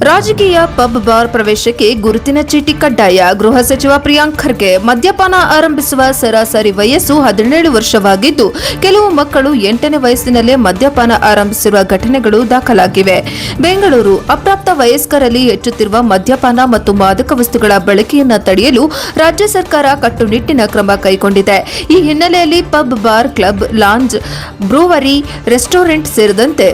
ರಾಜಕೀಯ pub bar ಪ್ರವೇಶಕ್ಕೆ ಗುರುತಿನ ಚೀಟಿ ಕಡ್ಡಾಯ. ಗೃಹ ಸಚಿವ ಪ್ರಿಯಾಂಕ್ ಖರ್ಗೆ ಮದ್ಯಪಾನ ಆರಂಭಿಸುವ ಸರಾಸರಿ ವಯಸ್ಸು 17 ವರ್ಷವಾಗಿದ್ದು, ಕೆಲವು ಮಕ್ಕಳು 8ನೇ ವಯಸ್ಸಿನಲ್ಲೇ ಮದ್ಯಪಾನ ಆರಂಭಿಸಿರುವ ಘಟನೆಗಳು ದಾಖಲಾಗಿವೆ. ಬೆಂಗಳೂರು: ಅಪ್ರಾಪ್ತ ವಯಸ್ಕರಲ್ಲಿ ಹೆಚ್ಚುತ್ತಿರುವ ಮದ್ಯಪಾನ ಮತ್ತು ಮಾದಕ ವಸ್ತುಗಳ ಬಳಕೆಯನ್ನು ತಡೆಯಲು ರಾಜ್ಯ ಸರ್ಕಾರ ಕಟ್ಟುನಿಟ್ಟಿನ ಕ್ರಮ ಕೈಗೊಂಡಿದೆ. ಈ ಹಿನ್ನೆಲೆಯಲ್ಲಿ pub, bar, club, lounge, brewery, restaurant ಸೇರಿದಂತೆ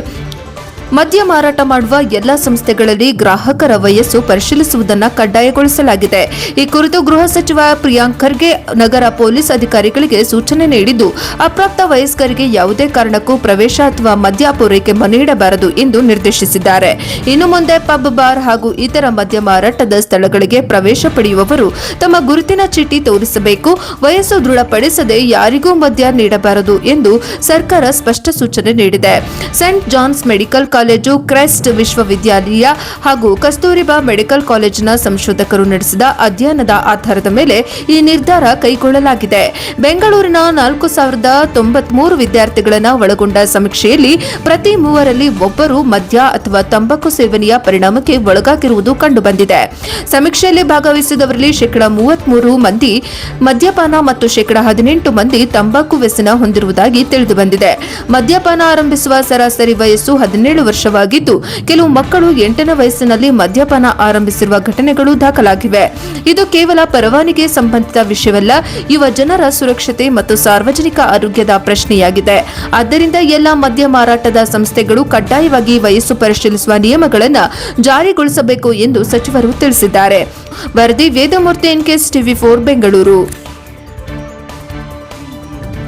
ಮದ್ಯ ಮಾರಾಟ ಮಾಡುವ ಎಲ್ಲಾ ಸಂಸ್ಥೆಗಳಲ್ಲಿ ಗ್ರಾಹಕರ ವಯಸ್ಸು ಪರಿಶೀಲಿಸುವುದನ್ನು ಕಡ್ಡಾಯಗೊಳಿಸಲಾಗಿದೆ. ಈ ಕುರಿತು ಗೃಹ ಸಚಿವ ಪ್ರಿಯಾಂಕ್ ಖರ್ಗೆ ನಗರ ಪೊಲೀಸ್ ಅಧಿಕಾರಿಗಳಿಗೆ ಸೂಚನೆ ನೀಡಿದ್ದು, ಅಪ್ರಾಪ್ತ ವಯಸ್ಕರಿಗೆ ಯಾವುದೇ ಕಾರಣಕ್ಕೂ ಪ್ರವೇಶ ಅಥವಾ ಮದ್ಯ ಪೂರೈಕೆ ನೀಡಬಾರದು ಎಂದು ನಿರ್ದೇಶಿಸಿದ್ದಾರೆ. ಇನ್ನು ಮುಂದೆ ಪಬ್, ಬಾರ್ ಹಾಗೂ ಇತರ ಮದ್ಯ ಮಾರಾಟದ ಸ್ಥಳಗಳಿಗೆ ಪ್ರವೇಶ ಪಡೆಯುವವರು ತಮ್ಮ ಗುರುತಿನ ಚೀಟಿ ತೋರಿಸಬೇಕು. ವಯಸ್ಸು ದೃಢಪಡಿಸದೆ ಯಾರಿಗೂ ಮದ್ಯ ನೀಡಬಾರದು ಎಂದು ಸರ್ಕಾರ ಸ್ಪಷ್ಟ ಸೂಚನೆ ನೀಡಿದೆ. Saint John's medical college, Christ ವಿಶ್ವವಿದ್ಯಾಲಯ ಹಾಗೂ ಕಸ್ತೂರಿಬಾ ಮೆಡಿಕಲ್ ಕಾಲೇಜಿನ ಸಂಶೋಧಕರು ನಡೆಸಿದ ಅಧ್ಯಯನದ ಆಧಾರದ ಮೇಲೆ ಈ ನಿರ್ಧಾರ ಕೈಗೊಳ್ಳಲಾಗಿದೆ. ಬೆಂಗಳೂರಿನ 4093 ವಿದ್ಯಾರ್ಥಿಗಳನ್ನು ಒಳಗೊಂಡ ಸಮೀಕ್ಷೆಯಲ್ಲಿ ಪ್ರತಿ 3ರಲ್ಲಿ ಒಬ್ಬರು ಮದ್ಯ ಅಥವಾ ತಂಬಾಕು ಸೇವನೆಯ ಪರಿಣಾಮಕ್ಕೆ ಒಳಗಾಗಿರುವುದು ಕಂಡುಬಂದಿದೆ. ಸಮೀಕ್ಷೆಯಲ್ಲಿ ಭಾಗವಹಿಸಿದವರಲ್ಲಿ 33% ಮಂದಿ ಮದ್ಯಪಾನ ಮತ್ತು 18% ಮಂದಿ ತಂಬಾಕು ವ್ಯಸನ ಹೊಂದಿರುವುದಾಗಿ ತಿಳಿದುಬಂದಿದೆ. ಮದ್ಯಪಾನ ಆರಂಭಿಸುವ ಸರಾಸರಿ ವಯಸ್ಸು 17 ವರ್ಷವಾಗಿದ್ದು, ಕೆಲವು ಮಕ್ಕಳು 8ನೇ ವಯಸ್ಸಿನಲ್ಲಿ ಮದ್ಯಪಾನ ಆರಂಭಿಸಿರುವ ಘಟನೆಗಳು ದಾಖಲಾಗಿವೆ. ಇದು ಕೇವಲ ಪರವಾನಗಿ ಸಂಬಂಧಿತ ವಿಷಯವಲ್ಲ, ಯುವ ಜನರ ಸುರಕ್ಷತೆ ಮತ್ತು ಸಾರ್ವಜನಿಕ ಆರೋಗ್ಯದ ಪ್ರಶ್ನೆಯಾಗಿದೆ. ಆದ್ದರಿಂದ ಎಲ್ಲ ಮದ್ಯ ಮಾರಾಟದ ಸಂಸ್ಥೆಗಳು ಕಡ್ಡಾಯವಾಗಿ ವಯಸ್ಸು ಪರಿಶೀಲಿಸುವ ನಿಯಮಗಳನ್ನು ಜಾರಿಗೊಳಿಸಬೇಕು ಎಂದು ಸಚಿವರು ತಿಳಿಸಿದ್ದಾರೆ. ವರದಿ ವೇದಮೂರ್ತಿ, NKS TV4 ಬೆಂಗಳೂರು.